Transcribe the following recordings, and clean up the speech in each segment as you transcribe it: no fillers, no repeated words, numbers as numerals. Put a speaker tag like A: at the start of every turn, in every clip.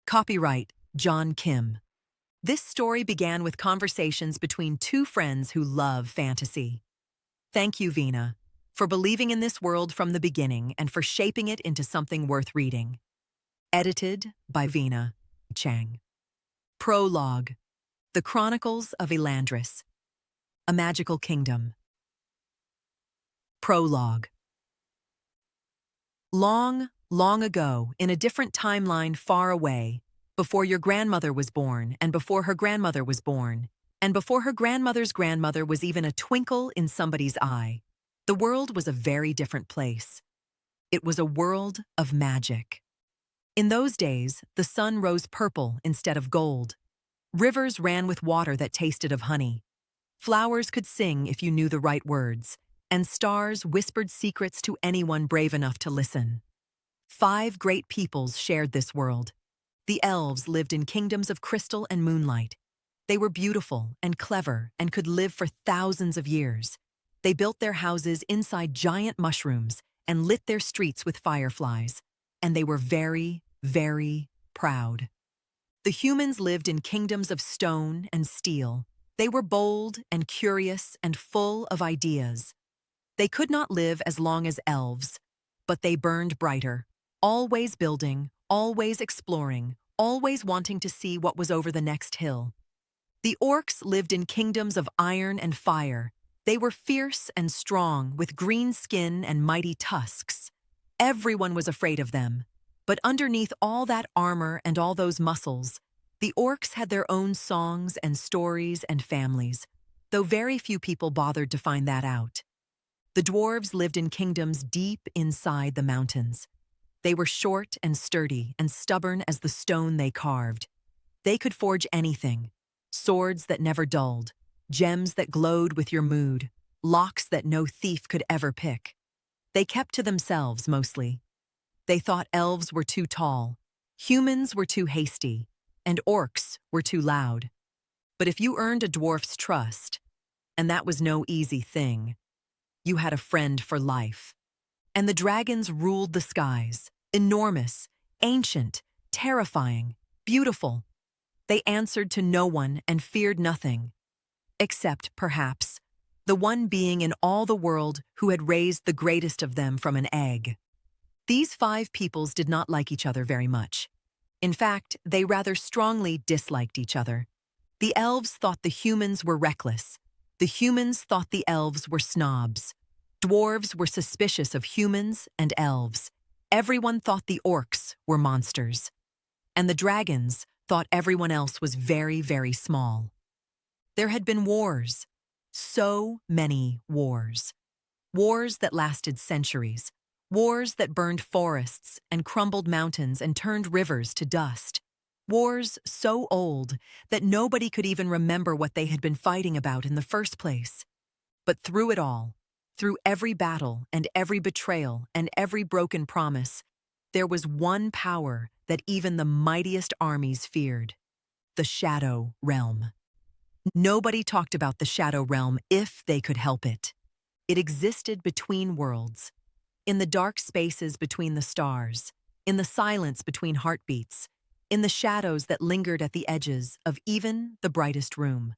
A: Copyright John Kim. This story began with conversations between two friends who love fantasy. Thank you, Vina, for believing in this world from the beginning and for shaping it into something worth reading. Edited by Vina Chang. Prologue: The Chronicles of Elandris, a Magical Kingdom. Prologue. Long, long ago, in a different timeline far away, before your grandmother was born, and before her grandmother was born, and before her grandmother's grandmother was even a twinkle in somebody's eye, the world was a very different place. It was a world of magic. In those days, the sun rose purple instead of gold. Rivers ran with water that tasted of honey. Flowers could sing if you knew the right words, and stars whispered secrets to anyone brave enough to listen. 5 great peoples shared this world. The Elves lived in kingdoms of crystal and moonlight. They were beautiful and clever and could live for thousands of years. They built their houses inside giant mushrooms and lit their streets with fireflies. And they were very, very proud. The humans lived in kingdoms of stone and steel. They were bold and curious and full of ideas. They could not live as long as elves, but they burned brighter, always building, always exploring, always wanting to see what was over the next hill. The Orcs lived in kingdoms of iron and fire. They were fierce and strong, with green skin and mighty tusks. Everyone was afraid of them. But underneath all that armor and all those muscles, the Orcs had their own songs and stories and families, though very few people bothered to find that out. The Dwarves lived in kingdoms deep inside the mountains. They were short and sturdy and stubborn as the stone they carved. They could forge anything: swords that never dulled, gems that glowed with your mood, locks that no thief could ever pick. They kept to themselves mostly. They thought elves were too tall, humans were too hasty, and orcs were too loud. But if you earned a dwarf's trust, and that was no easy thing, you had a friend for life. And the dragons ruled the skies, enormous, ancient, terrifying, beautiful. They answered to no one and feared nothing, except, perhaps, the one being in all the world who had raised the greatest of them from an egg. These 5 peoples did not like each other very much. In fact, they rather strongly disliked each other. The elves thought the humans were reckless. The humans thought the elves were snobs. Dwarves were suspicious of humans and elves. Everyone thought the orcs were monsters. And the dragons thought everyone else was very, very small. There had been wars. So many wars. Wars that lasted centuries. Wars that burned forests and crumbled mountains and turned rivers to dust. Wars so old that nobody could even remember what they had been fighting about in the first place. But through it all, through every battle and every betrayal and every broken promise, there was one power that even the mightiest armies feared: the Shadow Realm. Nobody talked about the Shadow Realm if they could help it. It existed between worlds, in the dark spaces between the stars, in the silence between heartbeats, in the shadows that lingered at the edges of even the brightest room.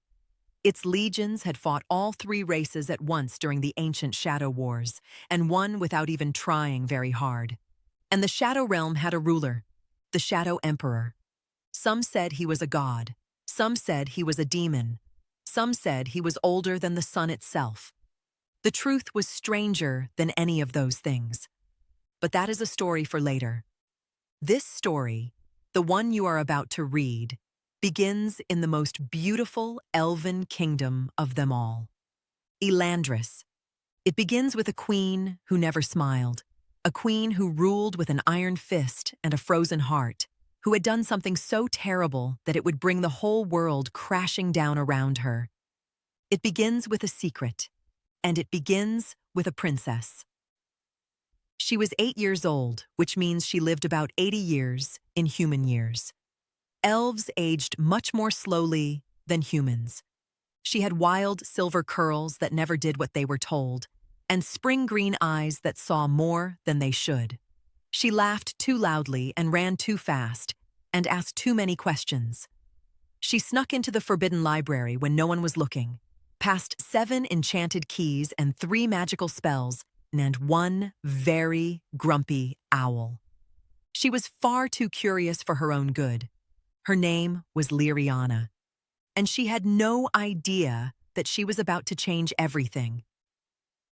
A: Its legions had fought all 3 races at once during the ancient Shadow Wars, and won without even trying very hard. And the Shadow Realm had a ruler, the Shadow Emperor. Some said he was a god. Some said he was a demon. Some said he was older than the sun itself. The truth was stranger than any of those things. But that is a story for later. This story, the one you are about to read, begins in the most beautiful elven kingdom of them all, Elandris. It begins with a queen who never smiled, a queen who ruled with an iron fist and a frozen heart, who had done something so terrible that it would bring the whole world crashing down around her. It begins with a secret, and it begins with a princess. She was 8 years old, which means she lived about 80 years in human years. Elves aged much more slowly than humans. She had wild silver curls that never did what they were told, and spring green eyes that saw more than they should. She laughed too loudly and ran too fast, and asked too many questions. She snuck into the forbidden library when no one was looking, passed 7 enchanted keys and 3 magical spells, and 1 very grumpy owl. She was far too curious for her own good. Her name was Lyriana, and she had no idea that she was about to change everything.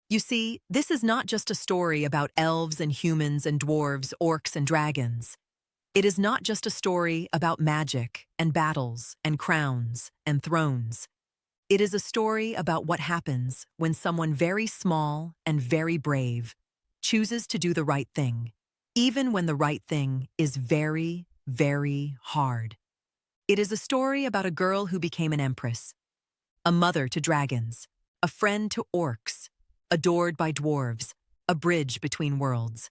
A: You see, this is not just a story about elves and humans and dwarves, orcs and dragons. It is not just a story about magic and battles and crowns and thrones. It is a story about what happens when someone very small and very brave chooses to do the right thing, even when the right thing is very, very hard. It is a story about a girl who became an empress, a mother to dragons, a friend to orcs, adored by dwarves, a bridge between worlds.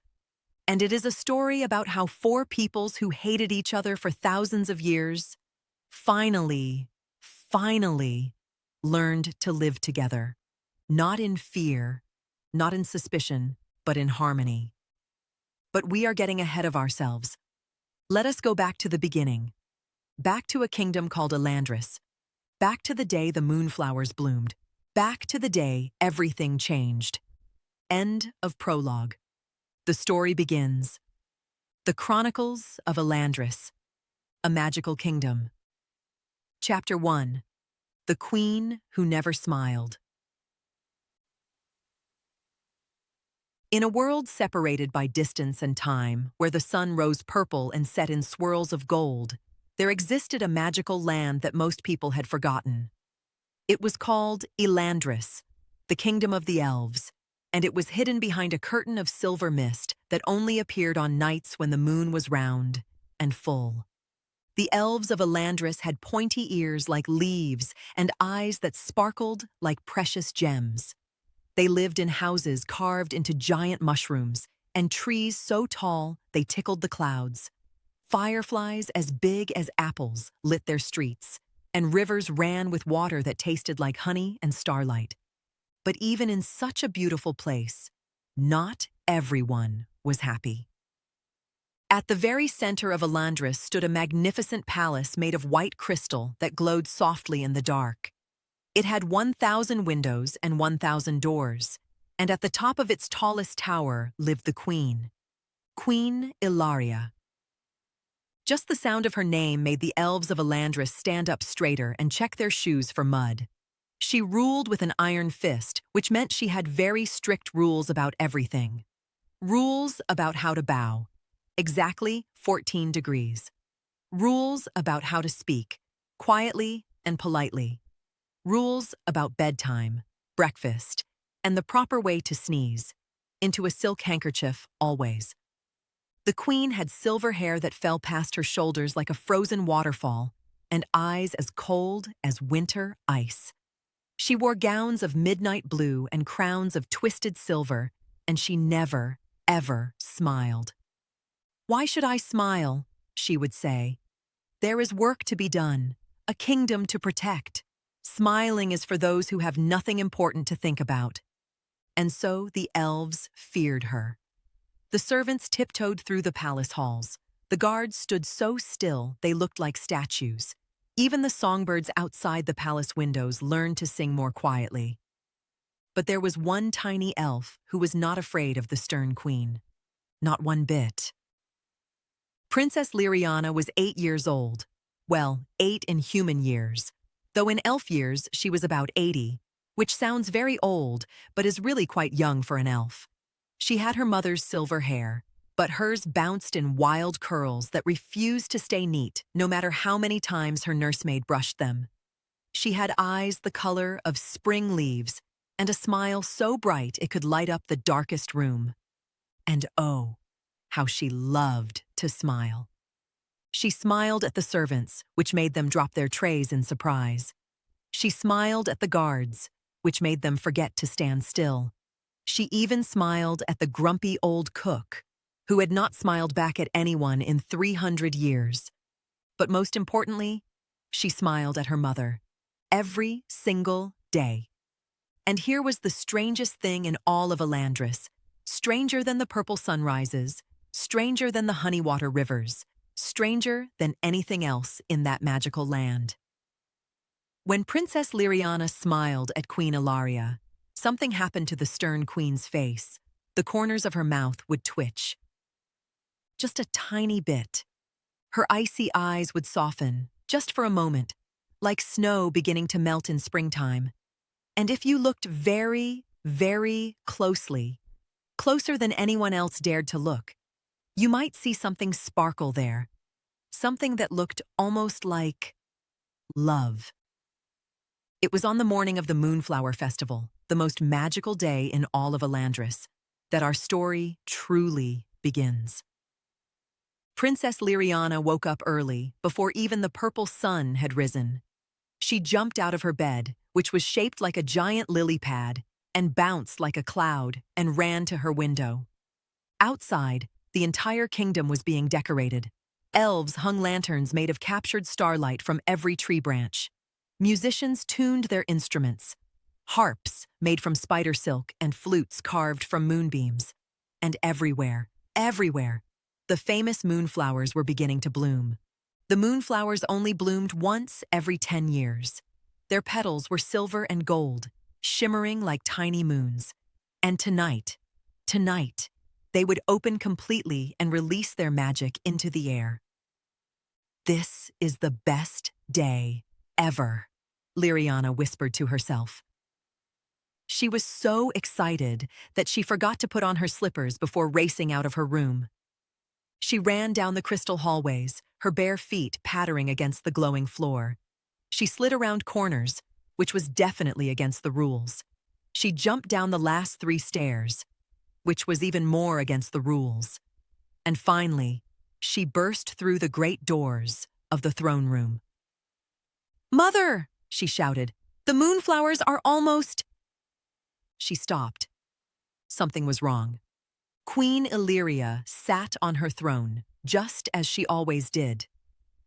A: And it is a story about how 4 peoples who hated each other for thousands of years finally learned to live together, not in fear, not in suspicion, but in harmony. But we are getting ahead of ourselves. Let us go back to the beginning, back to a kingdom called Elandris, back to the day the moonflowers bloomed, back to the day everything changed. End of prologue. The story begins. The Chronicles of Elandris, a magical kingdom. Chapter 1. The Queen Who Never Smiled. In a world separated by distance and time, where the sun rose purple and set in swirls of gold, there existed a magical land that most people had forgotten. It was called Elandris, the kingdom of the Elves, and it was hidden behind a curtain of silver mist that only appeared on nights when the moon was round and full. The elves of Elandris had pointy ears like leaves and eyes that sparkled like precious gems. They lived in houses carved into giant mushrooms and trees so tall they tickled the clouds. Fireflies as big as apples lit their streets, and rivers ran with water that tasted like honey and starlight. But even in such a beautiful place, not everyone was happy. At the very center of Elandris stood a magnificent palace made of white crystal that glowed softly in the dark. It had 1,000 windows and 1,000 doors, and at the top of its tallest tower lived the queen, Queen Ilaria. Just the sound of her name made the elves of Elandris stand up straighter and check their shoes for mud. She ruled with an iron fist, which meant she had very strict rules about everything. Rules about how to bow, exactly 14 degrees. Rules about how to speak, quietly and politely. Rules about bedtime, breakfast, and the proper way to sneeze, into a silk handkerchief always. The queen had silver hair that fell past her shoulders like a frozen waterfall, and eyes as cold as winter ice. She wore gowns of midnight blue and crowns of twisted silver, and she never, ever smiled. "Why should I smile?" she would say. "There is work to be done, a kingdom to protect. Smiling is for those who have nothing important to think about." And so the elves feared her. The servants tiptoed through the palace halls. The guards stood so still they looked like statues. Even the songbirds outside the palace windows learned to sing more quietly. But there was one tiny elf who was not afraid of the stern queen. Not one bit. Princess Lyriana was 8 years old. Well, 8 in human years. Though in elf years she was about 80, which sounds very old, but is really quite young for an elf. She had her mother's silver hair, but hers bounced in wild curls that refused to stay neat, no matter how many times her nursemaid brushed them. She had eyes the color of spring leaves, and a smile so bright it could light up the darkest room. And oh, how she loved to smile. She smiled at the servants, which made them drop their trays in surprise. She smiled at the guards, which made them forget to stand still. She even smiled at the grumpy old cook, who had not smiled back at anyone in 300 years. But most importantly, she smiled at her mother, every single day. And here was the strangest thing in all of Elandris, stranger than the purple sunrises, stranger than the honey water rivers, stranger than anything else in that magical land. When Princess Lyriana smiled at Queen Ilaria, something happened to the stern queen's face. The corners of her mouth would twitch. Just a tiny bit. Her icy eyes would soften, just for a moment, like snow beginning to melt in springtime. And if you looked very, very closely, closer than anyone else dared to look, you might see something sparkle there, something that looked almost like love. It was on the morning of the Moonflower Festival, the most magical day in all of Elandris, that our story truly begins. Princess Lyriana woke up early, before even the purple sun had risen. She jumped out of her bed, which was shaped like a giant lily pad, and bounced like a cloud, and ran to her window. Outside, the entire kingdom was being decorated. Elves hung lanterns made of captured starlight from every tree branch. Musicians tuned their instruments, harps made from spider silk and flutes carved from moonbeams. And everywhere, the famous moonflowers were beginning to bloom. The moonflowers only bloomed once every 10 years. Their petals were silver and gold, shimmering like tiny moons. And tonight, they would open completely and release their magic into the air. "This is the best day ever," Lyriana whispered to herself. She was so excited that she forgot to put on her slippers before racing out of her room. She ran down the crystal hallways, her bare feet pattering against the glowing floor. She slid around corners, which was definitely against the rules. She jumped down the last 3 stairs, which was even more against the rules. And finally, she burst through the great doors of the throne room. "Mother!" she shouted. "The moonflowers are almost—" She stopped. Something was wrong. Queen Illyria sat on her throne, just as she always did.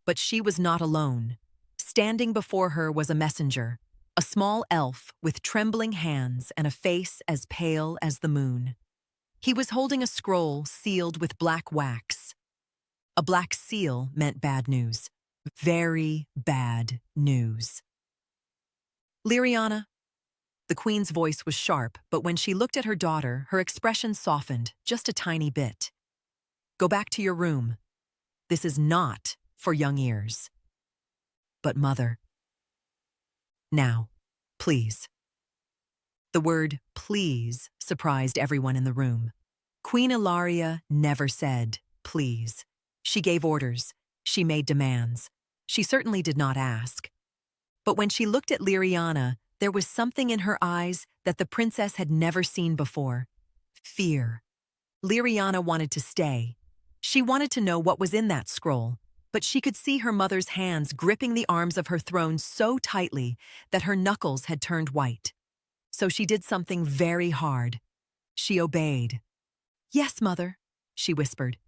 A: But she was not alone. Standing before her was a messenger, a small elf with trembling hands and a face as pale as the moon. He was holding a scroll sealed with black wax. A black seal meant bad news. Very bad news. "Lyriana." The queen's voice was sharp, but when she looked at her daughter, her expression softened just a tiny bit. "Go back to your room. This is not for young ears." "But mother." "Now, please." The word please surprised everyone in the room. Queen Ilaria never said please. She gave orders. She made demands. She certainly did not ask. But when she looked at Lyriana, there was something in her eyes that the princess had never seen before. Fear. Lyriana wanted to stay. She wanted to know what was in that scroll, but she could see her mother's hands gripping the arms of her throne so tightly that her knuckles had turned white. So she did something very hard. She obeyed. "Yes, mother," she whispered.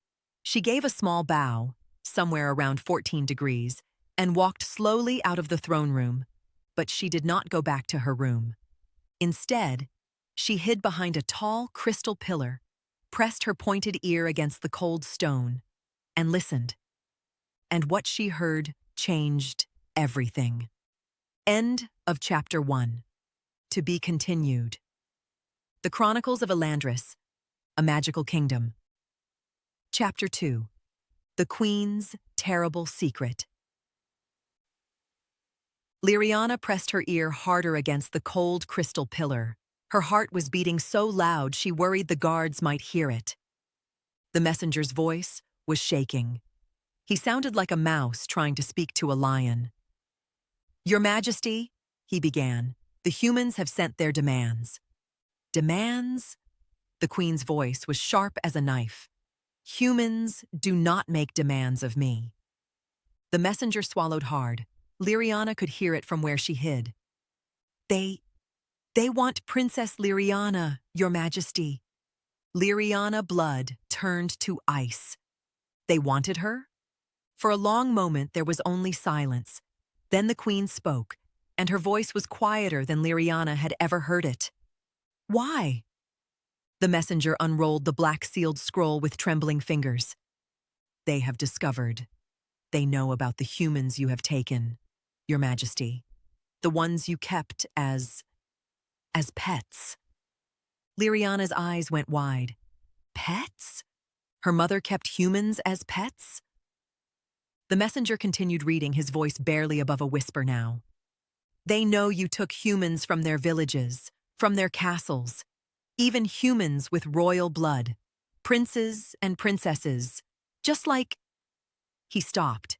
A: She gave a small bow, somewhere around 14 degrees, and walked slowly out of the throne room. But she did not go back to her room. Instead, she hid behind a tall crystal pillar, pressed her pointed ear against the cold stone, and listened. And what she heard changed everything. End of Chapter 1. To be continued. The Chronicles of Elandris, a Magical Kingdom. Chapter 2. The Queen's Terrible Secret. Lyriana pressed her ear harder against the cold crystal pillar. Her heart was beating so loud she worried the guards might hear it. The messenger's voice was shaking. He sounded like a mouse trying to speak to a lion. "Your Majesty," he began, "the humans have sent their demands." "Demands?" The queen's voice was sharp as a knife. "Humans do not make demands of me." The messenger swallowed hard. Lyriana could hear it from where she hid. They want Princess Lyriana, Your Majesty." Lyriana blood turned to ice. They wanted her? For a long moment there was only silence. Then the queen spoke, and her voice was quieter than Lyriana had ever heard it. "Why?" The messenger unrolled the black-sealed scroll with trembling fingers. They have discovered. They know about the humans you have taken, Your Majesty. The ones you kept as pets. Lyriana's eyes went wide. Pets? Her mother kept humans as pets? The messenger continued reading, his voice barely above a whisper now. They know you took humans from their villages, from their castles, even humans with royal blood, princes and princesses, just like... He stopped,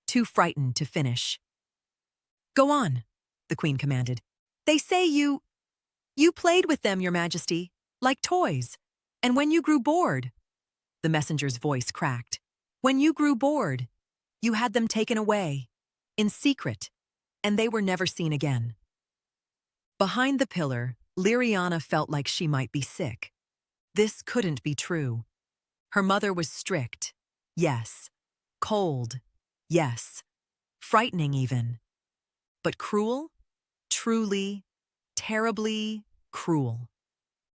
A: too frightened to finish. Go on, the Queen commanded. They say you played with them, Your Majesty, like toys. And when you grew bored, the messenger's voice cracked. When you grew bored, you had them taken away, in secret, and they were never seen again. Behind the pillar, Lyriana felt like she might be sick. This couldn't be true. Her mother was strict, yes. Cold, yes. Frightening even. But cruel? Truly, terribly cruel.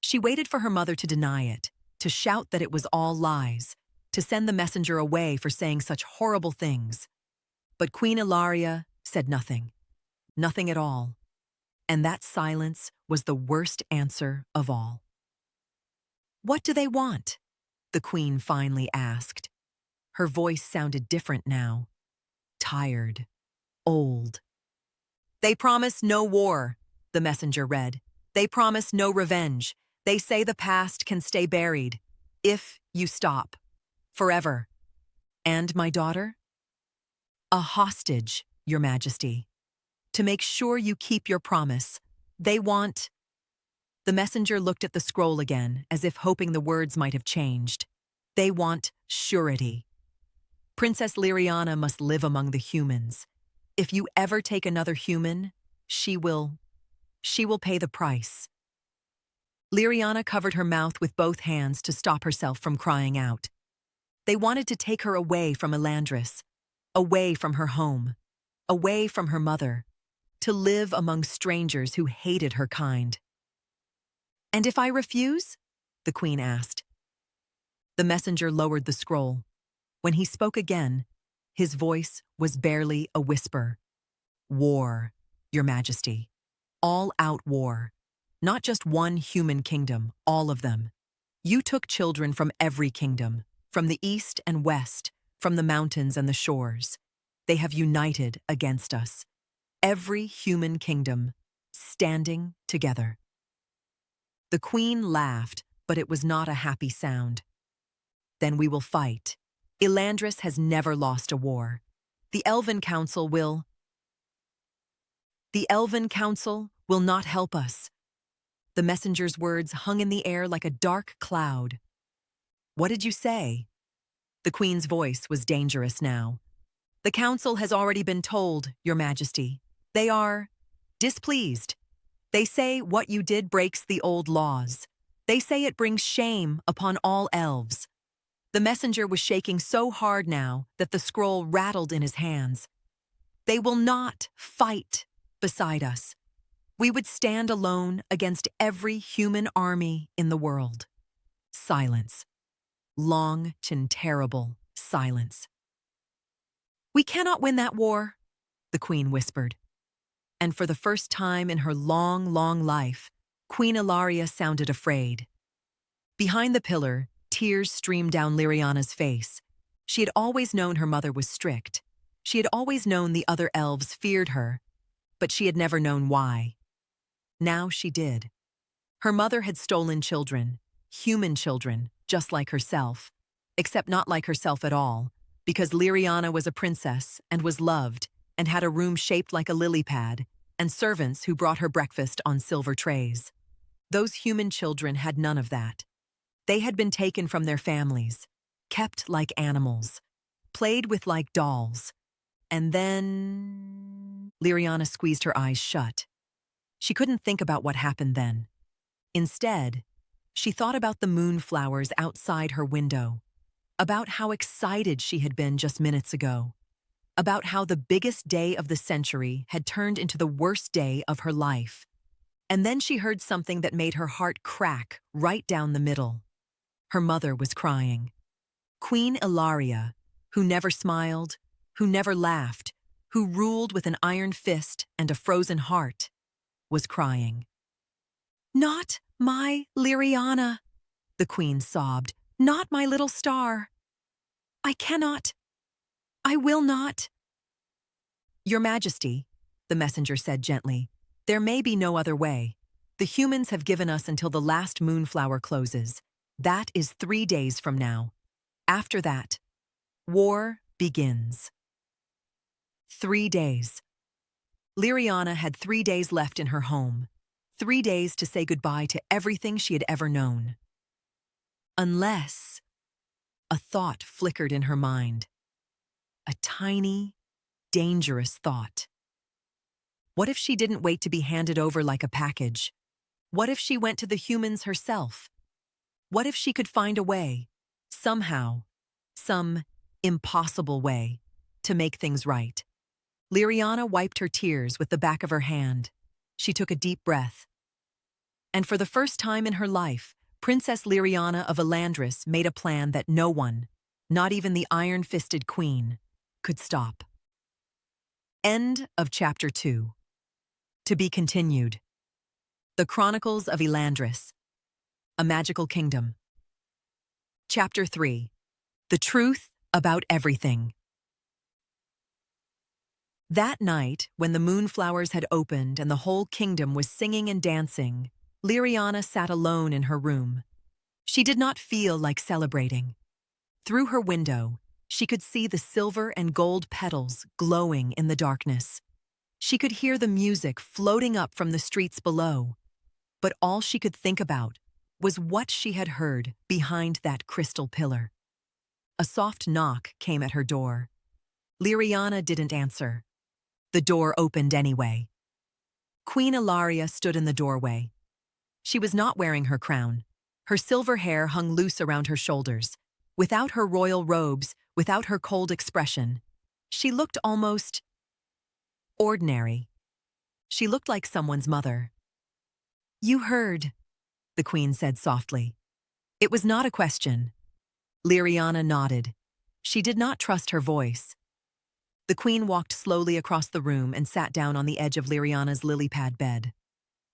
A: She waited for her mother to deny it, to shout that it was all lies, to send the messenger away for saying such horrible things. But Queen Ilaria said nothing. Nothing at all. And that silence was the worst answer of all. What do they want? The Queen finally asked. Her voice sounded different now. Tired. Old. They promise no war, the messenger read. They promise no revenge. They say the past can stay buried, if you stop. Forever. And my daughter? A hostage, Your Majesty. To make sure you keep your promise. They want... The messenger looked at the scroll again, as if hoping the words might have changed. They want surety. Princess Lyriana must live among the humans. If you ever take another human, she will pay the price. Lyriana covered her mouth with both hands to stop herself from crying out. They wanted to take her away from Elandris, away from her home, away from her mother, to live among strangers who hated her kind. And if I refuse? The Queen asked. The messenger lowered the scroll. When he spoke again, his voice was barely a whisper. War, Your Majesty. All-out war. Not just one human kingdom, all of them. You took children from every kingdom, from the east and west, from the mountains and the shores. They have united against us. Every human kingdom, standing together. The Queen laughed, but it was not a happy sound. Then we will fight. Elandris has never lost a war. The Elven Council will not help us. The messenger's words hung in the air like a dark cloud. What did you say? The Queen's voice was dangerous now. The Council has already been told, Your Majesty. They are displeased. They say what you did breaks the old laws. They say it brings shame upon all elves. The messenger was shaking so hard now that the scroll rattled in his hands. They will not fight beside us. We would stand alone against every human army in the world. Silence. Long and terrible silence. We cannot win that war, the Queen whispered. And for the first time in her long, long life, Queen Ilaria sounded afraid. Behind the pillar, tears streamed down Lyriana's face. She had always known her mother was strict. She had always known the other elves feared her, but she had never known why. Now she did. Her mother had stolen children, human children, just like herself, except not like herself at all, because Lyriana was a princess and was loved and had a room shaped like a lily pad and servants who brought her breakfast on silver trays. Those human children had none of that. They had been taken from their families, kept like animals, played with like dolls. And then... Lyriana squeezed her eyes shut. She couldn't think about what happened then. Instead, she thought about the moonflowers outside her window, about how excited she had been just minutes ago, about how the biggest day of the century had turned into the worst day of her life. And then she heard something that made her heart crack right down the middle. Her mother was crying. Queen Ilaria, who never smiled, who never laughed, who ruled with an iron fist and a frozen heart, was crying. "Not my Lyriana," the queen sobbed. "Not my little star. I cannot. I will not." "Your Majesty," the messenger said gently, "there may be no other way. The humans have given us until the last moonflower closes. That is 3 days from now. After that, war begins." 3 days. Lyriana had 3 days left in her home. 3 days to say goodbye to everything she had ever known. Unless a thought flickered in her mind. A tiny, dangerous thought. What if she didn't wait to be handed over like a package? What if she went to the humans herself? What if she could find a way, somehow, some impossible way, to make things right? Lyriana wiped her tears with the back of her hand. She took a deep breath. And for the first time in her life, Princess Lyriana of Elandris made a plan that no one, not even the iron-fisted queen, could stop. End of Chapter 2. To be continued. The Chronicles of Elandris. A Magical Kingdom. Chapter 3. The Truth About Everything. That night, when the moonflowers had opened and the whole kingdom was singing and dancing, Lyriana sat alone in her room. She did not feel like celebrating. Through her window, she could see the silver and gold petals glowing in the darkness. She could hear the music floating up from the streets below. But all she could think about was what she had heard behind that crystal pillar. A soft knock came at her door. Lyriana didn't answer. The door opened anyway. Queen Ilaria stood in the doorway. She was not wearing her crown. Her silver hair hung loose around her shoulders. Without her royal robes, without her cold expression, she looked almost ordinary. She looked like someone's mother. "You heard," the queen said softly. It was not a question. Lyriana nodded. She did not trust her voice. The queen walked slowly across the room and sat down on the edge of Lyriana's lily-pad bed.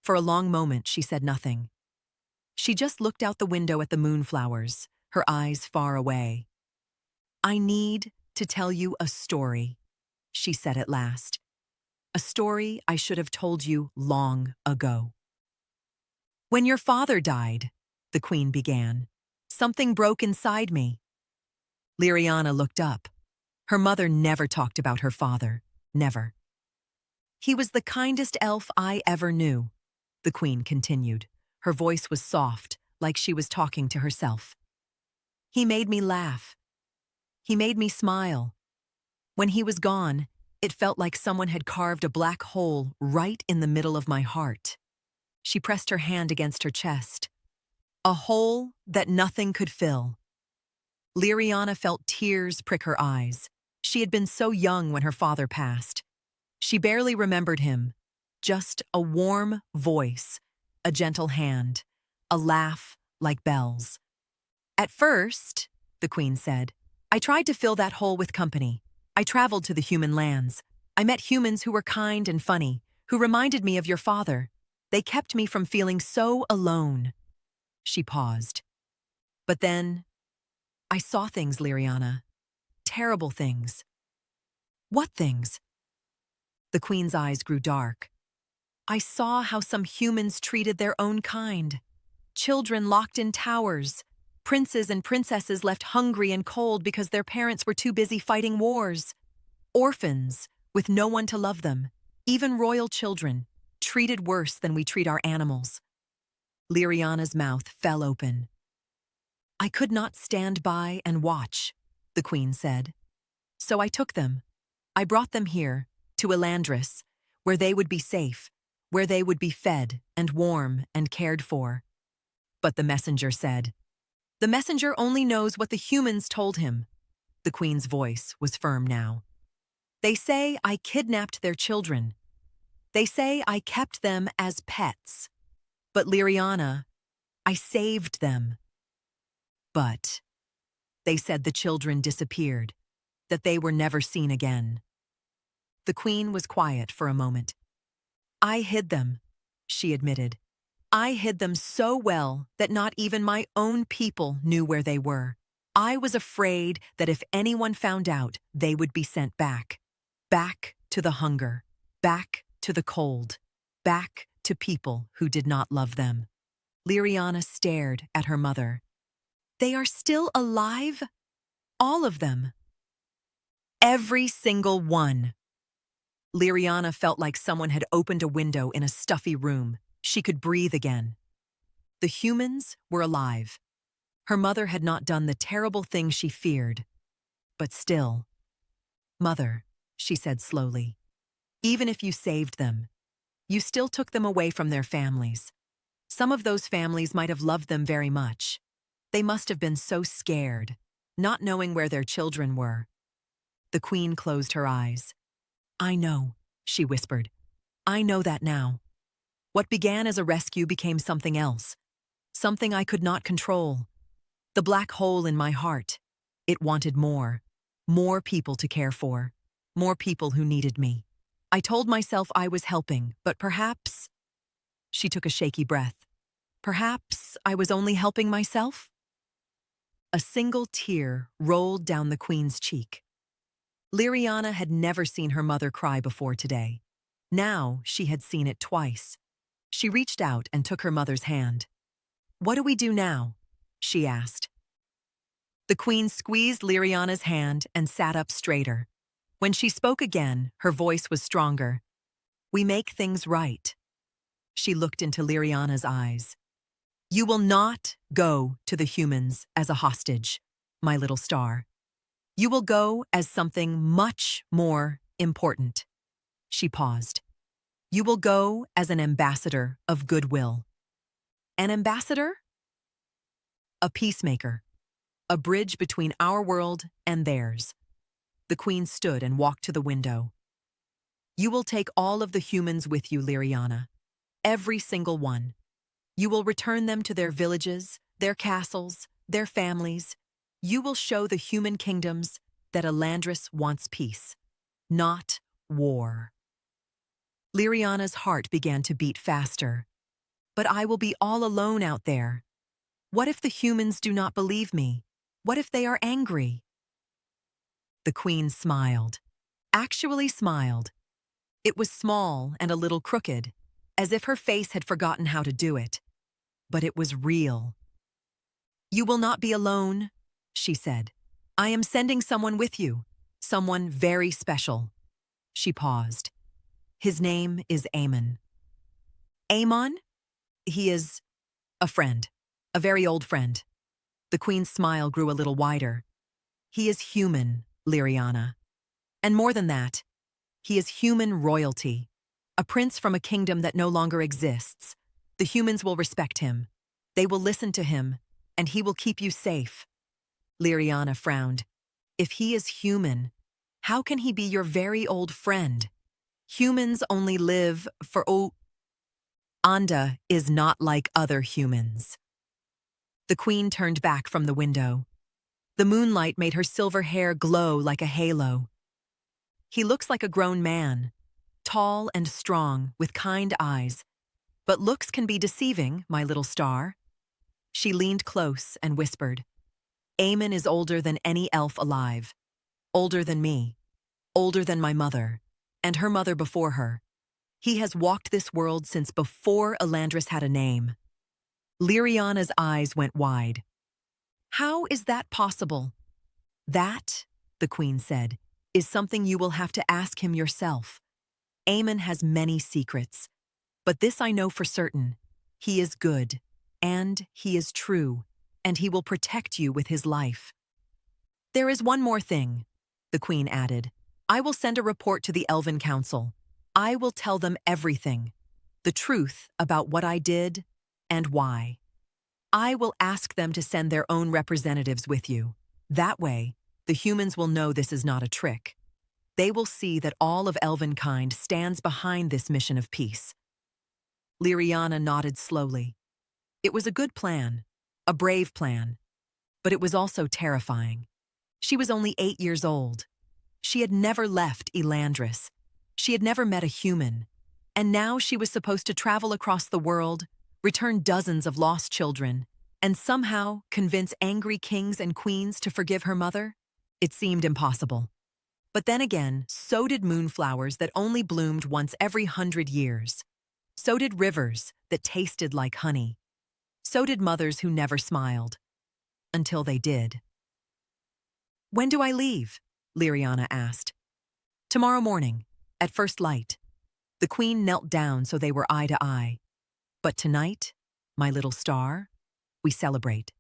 A: For a long moment, she said nothing. She just looked out the window at the moonflowers, her eyes far away. "I need to tell you a story," she said at last. "A story I should have told you long ago." "When your father died," the queen began, "something broke inside me." Lyriana looked up. Her mother never talked about her father, never. "He was the kindest elf I ever knew," the queen continued. Her voice was soft, like she was talking to herself. "He made me laugh. He made me smile. When he was gone, it felt like someone had carved a black hole right in the middle of my heart." She pressed her hand against her chest. A hole that nothing could fill. Lyriana felt tears prick her eyes. She had been so young when her father passed. She barely remembered him. Just a warm voice, a gentle hand, a laugh like bells. "At first," the queen said, "I tried to fill that hole with company. I traveled to the human lands. I met humans who were kind and funny, who reminded me of your father. They kept me from feeling so alone." She paused. "But then, I saw things, Lyriana. Terrible things." "What things?" The queen's eyes grew dark. "I saw how some humans treated their own kind. Children locked in towers. Princes and princesses left hungry and cold because their parents were too busy fighting wars. Orphans, with no one to love them. Even royal children, treated worse than we treat our animals." Lyriana's mouth fell open. "I could not stand by and watch," the queen said. "So I took them. I brought them here, to Elandris, where they would be safe, where they would be fed and warm and cared for." But the messenger said, "The messenger only knows what the humans told him." The queen's voice was firm now. "They say I kidnapped their children. They say I kept them as pets. But Lyriana, I saved them. But they said the children disappeared. that they were never seen again. The queen was quiet for a moment. I hid them, she admitted. I hid them so well that not even my own people knew where they were. I was afraid that if anyone found out, they would be sent back. Back to the hunger, back to the cold, back to people who did not love them. Lyriana stared at her mother. They are still alive? All of them. Every single one. Lyriana felt like someone had opened a window in a stuffy room. She could breathe again. The humans were alive. Her mother had not done the terrible thing she feared. But still. Mother, she said slowly, even if you saved them, you still took them away from their families. Some of those families might have loved them very much. They must have been so scared, not knowing where their children were. The queen closed her eyes. I know, she whispered. I know that now. What began as a rescue became something else. Something I could not control. The black hole in my heart. It wanted more. More people to care for. More people who needed me. I told myself I was helping, but perhaps... She took a shaky breath. Perhaps I was only helping myself? A single tear rolled down the queen's cheek. Lyriana had never seen her mother cry before today. Now she had seen it twice. She reached out and took her mother's hand. What do we do now? She asked. The queen squeezed Lyriana's hand and sat up straighter. When she spoke again, her voice was stronger. We make things right. She looked into Lyriana's eyes. You will not go to the humans as a hostage, my little star. You will go as something much more important. She paused. You will go as an ambassador of goodwill. An ambassador? A peacemaker. A bridge between our world and theirs. The queen stood and walked to the window. You will take all of the humans with you, Lyriana. Every single one. You will return them to their villages, their castles, their families. You will show the human kingdoms that Elandris wants peace, not war. Lyriana's heart began to beat faster. But I will be all alone out there. What if the humans do not believe me? What if they are angry? The queen smiled. Actually smiled. It was small and a little crooked, as if her face had forgotten how to do it. But it was real. You will not be alone, she said. I am sending someone with you, someone very special. She paused. His name is Amon. Amon? He is a friend, a very old friend. The queen's smile grew a little wider. He is human, Lyriana. And more than that, he is human royalty, a prince from a kingdom that no longer exists. The humans will respect him. They will listen to him, and he will keep you safe. Lyriana frowned. If he is human, how can he be your very old friend? Humans only live for Anda is not like other humans. The queen turned back from the window. The moonlight made her silver hair glow like a halo. He looks like a grown man, tall and strong, with kind eyes. But looks can be deceiving, my little star. She leaned close and whispered. Amon is older than any elf alive. Older than me. Older than my mother. And her mother before her. He has walked this world since before Elandris had a name. Lyriana's eyes went wide. How is that possible? That, the queen said, is something you will have to ask him yourself. Amon has many secrets. But this I know for certain. He is good, and he is true, and he will protect you with his life. There is one more thing, the queen added. I will send a report to the Elven Council. I will tell them everything, the truth about what I did and why. I will ask them to send their own representatives with you. That way, the humans will know this is not a trick. They will see that all of Elvenkind stands behind this mission of peace. Lyriana nodded slowly. It was a good plan, a brave plan, but it was also terrifying. She was only 8 years old. She had never left Elandris. She had never met a human. And now she was supposed to travel across the world, return dozens of lost children, and somehow convince angry kings and queens to forgive her mother? It seemed impossible. But then again, so did moonflowers that only bloomed once every 100 years. So did rivers that tasted like honey. So did mothers who never smiled. Until they did. "When do I leave?" Lyriana asked. "Tomorrow morning, at first light." The queen knelt down so they were eye to eye. "But tonight, my little star, we celebrate.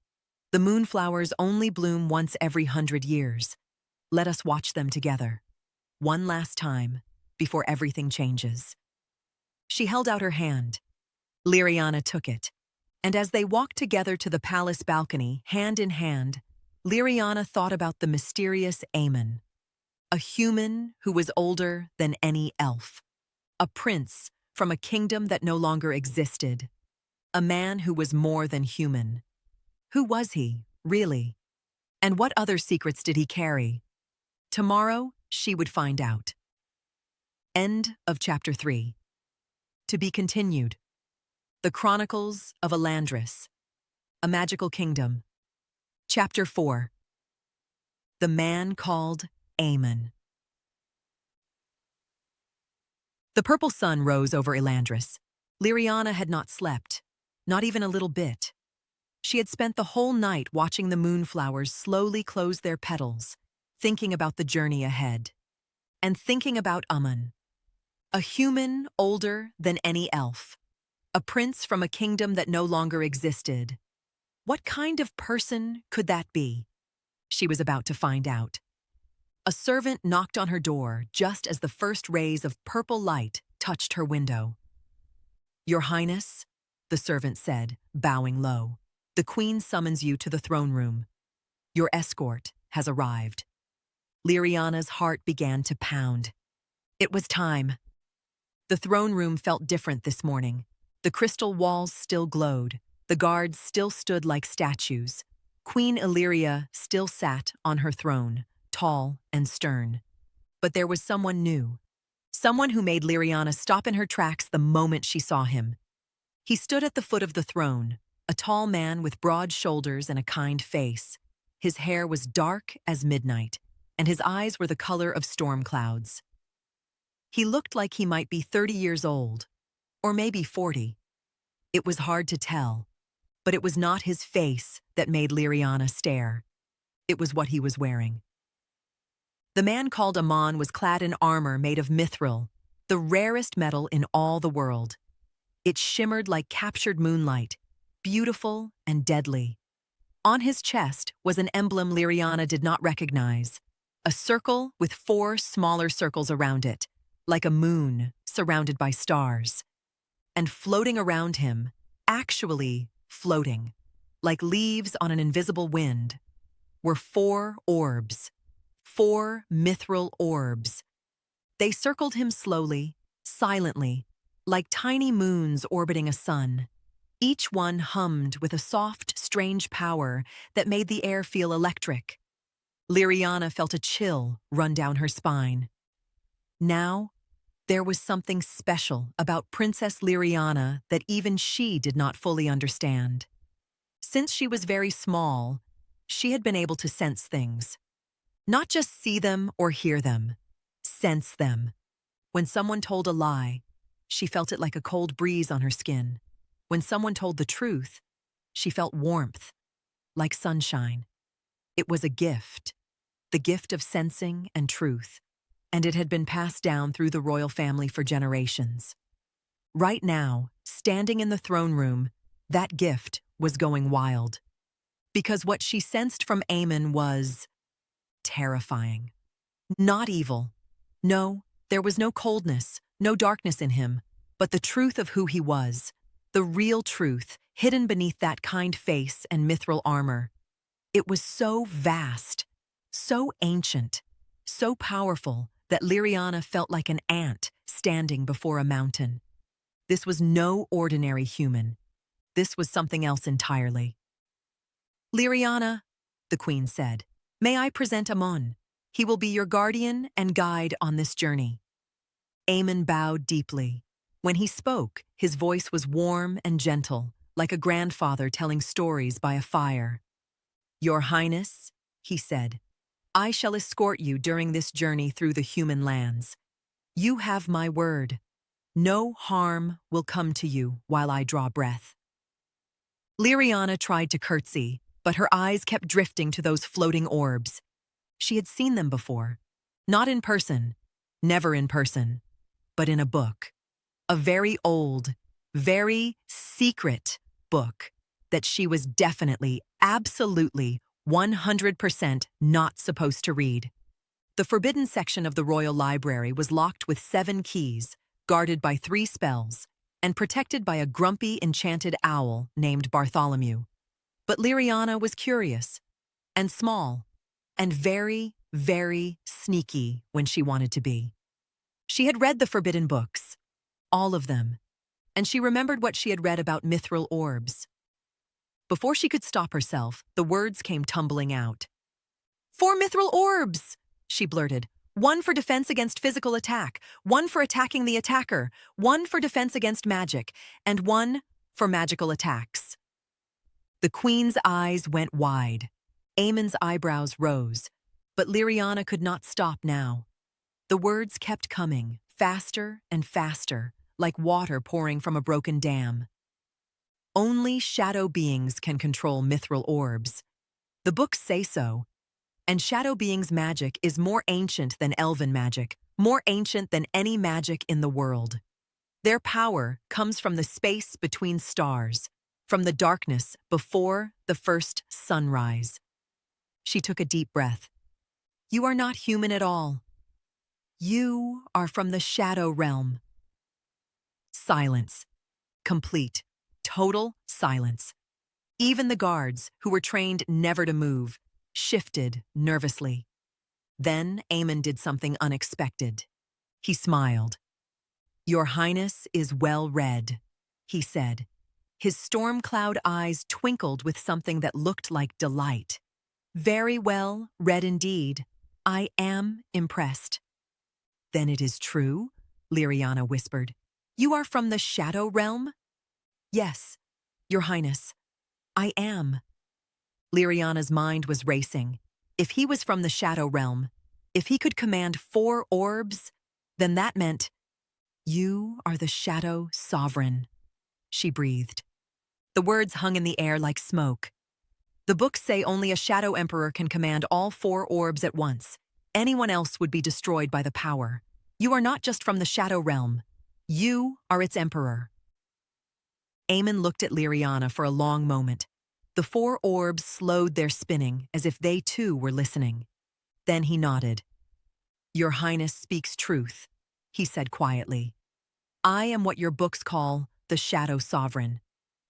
A: The moonflowers only bloom once every 100 years. Let us watch them together. One last time, before everything changes." She held out her hand. Lyriana took it. And as they walked together to the palace balcony, hand in hand, Lyriana thought about the mysterious Aemon. A human who was older than any elf. A prince from a kingdom that no longer existed. A man who was more than human. Who was he, really? And what other secrets did he carry? Tomorrow, she would find out. End of Chapter 3. To be continued. The Chronicles of Elandris. A Magical Kingdom. Chapter 4. The Man Called Aemon. The purple sun rose over Elandris. Lyriana had not slept, not even a little bit. She had spent the whole night watching the moonflowers slowly close their petals, thinking about the journey ahead. And thinking about Aemon. A human older than any elf. A prince from a kingdom that no longer existed. What kind of person could that be? She was about to find out. A servant knocked on her door just as the first rays of purple light touched her window. "Your Highness," the servant said, bowing low, "the Queen summons you to the throne room. Your escort has arrived." Lyriana's heart began to pound. It was time. The throne room felt different this morning. The crystal walls still glowed. The guards still stood like statues. Queen Illyria still sat on her throne, tall and stern. But there was someone new. Someone who made Lyriana stop in her tracks the moment she saw him. He stood at the foot of the throne, a tall man with broad shoulders and a kind face. His hair was dark as midnight, and his eyes were the color of storm clouds. He looked like he might be 30 years old, or maybe 40. It was hard to tell, but it was not his face that made Lyriana stare. It was what he was wearing. The man called Aemon was clad in armor made of mithril, the rarest metal in all the world. It shimmered like captured moonlight, beautiful and deadly. On his chest was an emblem Lyriana did not recognize, a circle with 4 smaller circles around it, like a moon surrounded by stars. And floating around him, actually floating, like leaves on an invisible wind, were 4 orbs, 4 mithril orbs. They circled him slowly, silently, like tiny moons orbiting a sun. Each one hummed with a soft, strange power that made the air feel electric. Lyriana felt a chill run down her spine. Now, there was something special about Princess Lyriana that even she did not fully understand. Since she was very small, she had been able to sense things. Not just see them or hear them, sense them. When someone told a lie, she felt it like a cold breeze on her skin. When someone told the truth, she felt warmth, like sunshine. It was a gift, the gift of sensing and truth. And it had been passed down through the royal family for generations. Right now, standing in the throne room, that gift was going wild. Because what she sensed from Aemon was terrifying. Not evil. No, there was no coldness, no darkness in him, but the truth of who he was, the real truth hidden beneath that kind face and mithril armor. It was so vast, so ancient, so powerful, that Lyriana felt like an ant standing before a mountain. This was no ordinary human. This was something else entirely. "Lyriana," the queen said, "may I present Aemon? He will be your guardian and guide on this journey." Aemon bowed deeply. When he spoke, his voice was warm and gentle, like a grandfather telling stories by a fire. "Your Highness," he said, "I shall escort you during this journey through the human lands. You have my word. No harm will come to you while I draw breath." Lyriana tried to curtsy, but her eyes kept drifting to those floating orbs. She had seen them before. Not in person, never in person, but in a book. A very old, very secret book that she was definitely, absolutely, 100% not supposed to read. The forbidden section of the royal library was locked with 7 keys, guarded by 3 spells, and protected by a grumpy, enchanted owl named Bartholomew. But Lyriana was curious, and small, and very, very sneaky when she wanted to be. She had read the forbidden books, all of them, and she remembered what she had read about mithril orbs. Before she could stop herself, the words came tumbling out. "4 mithril orbs!" she blurted. "1 for defense against physical attack, 1 for attacking the attacker, 1 for defense against magic, and 1 for magical attacks." The queen's eyes went wide. Aemon's eyebrows rose, but Lyriana could not stop now. The words kept coming, faster and faster, like water pouring from a broken dam. Only shadow beings can control mithril orbs. The books say so. And shadow beings' magic is more ancient than elven magic, more ancient than any magic in the world. Their power comes from the space between stars, from the darkness before the first sunrise. She took a deep breath. "You are not human at all. You are from the shadow realm." Silence. Complete, total silence. Even the guards, who were trained never to move, shifted nervously. Then Aemon did something unexpected. He smiled. "Your Highness is well read," he said. His storm cloud eyes twinkled with something that looked like delight. "Very well read indeed. I am impressed." "Then it is true?" Lyriana whispered. "You are from the shadow realm?" "Yes, Your Highness, I am." Lyriana's mind was racing. If he was from the shadow realm, if he could command 4 orbs, then that meant, "You are the shadow sovereign," she breathed. The words hung in the air like smoke. "The books say only a shadow emperor can command all 4 orbs at once. Anyone else would be destroyed by the power. You are not just from the shadow realm. You are its emperor." Aemon looked at Lyriana for a long moment. The 4 orbs slowed their spinning, as if they too were listening. Then he nodded. "Your Highness speaks truth," he said quietly. "I am what your books call the Shadow Sovereign.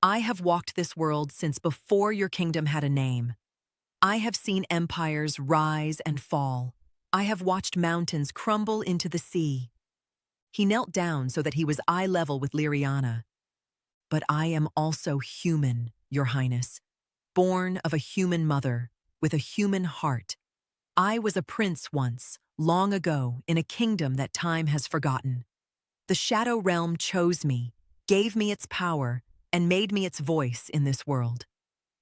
A: I have walked this world since before your kingdom had a name. I have seen empires rise and fall. I have watched mountains crumble into the sea." He knelt down so that he was eye level with Lyriana. "But I am also human, Your Highness. Born of a human mother, with a human heart. I was a prince once, long ago, in a kingdom that time has forgotten. The Shadow Realm chose me, gave me its power, and made me its voice in this world.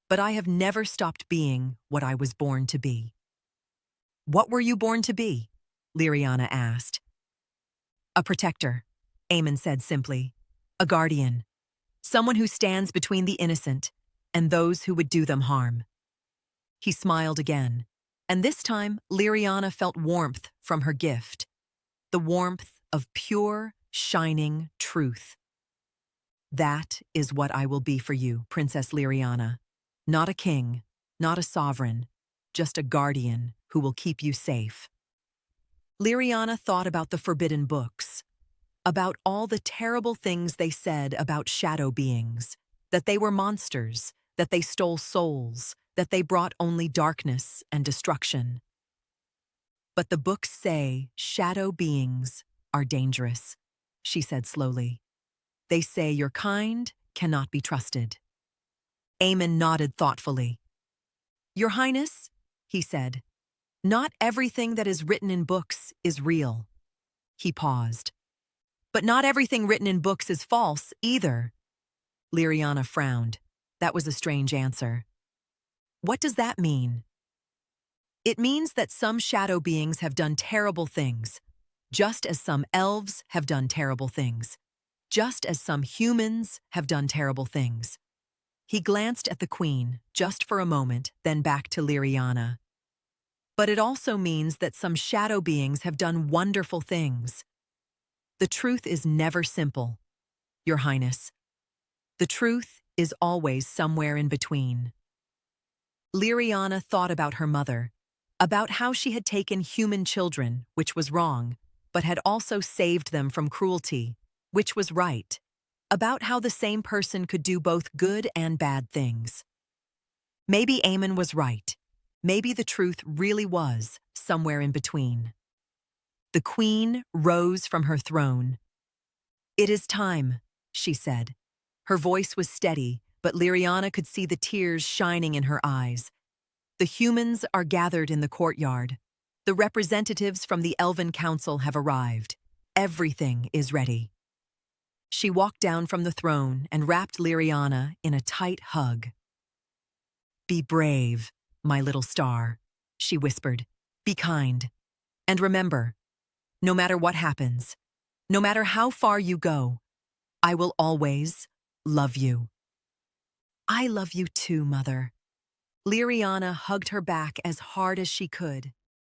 A: But I have never stopped being what I was born to be." "What were you born to be?" Lyriana asked. "A protector," Aemon said simply. "A guardian. Someone who stands between the innocent and those who would do them harm." He smiled again, and this time Lyriana felt warmth from her gift. The warmth of pure, shining truth. "That is what I will be for you, Princess Lyriana. Not a king, not a sovereign, just a guardian who will keep you safe." Lyriana thought about the forbidden books, about all the terrible things they said about shadow beings, that they were monsters, that they stole souls, that they brought only darkness and destruction. "But the books say shadow beings are dangerous," she said slowly. "They say your kind cannot be trusted." Aemon nodded thoughtfully. "Your Highness," he said, Not everything that is written in books is real. He paused. But not everything written in books is false, either. Lyriana frowned. That was a strange answer. What does that mean? It means that some shadow beings have done terrible things, just as some elves have done terrible things, just as some humans have done terrible things. He glanced at the queen, just for a moment, then back to Lyriana. But it also means that some shadow beings have done wonderful things. The truth is never simple, Your Highness. The truth is always somewhere in between. Lyriana thought about her mother, about how she had taken human children, which was wrong, but had also saved them from cruelty, which was right, about how the same person could do both good and bad things. Maybe Aemon was right. Maybe the truth really was somewhere in between. The queen rose from her throne. "It is time," she said. Her voice was steady, but Lyriana could see the tears shining in her eyes. "The humans are gathered in the courtyard. The representatives from the Elven Council have arrived. Everything is ready." She walked down from the throne and wrapped Lyriana in a tight hug. "Be brave, my little star," she whispered. "Be kind. And remember, no matter what happens, no matter how far you go, I will always love you." "I love you too, Mother." Lyriana hugged her back as hard as she could.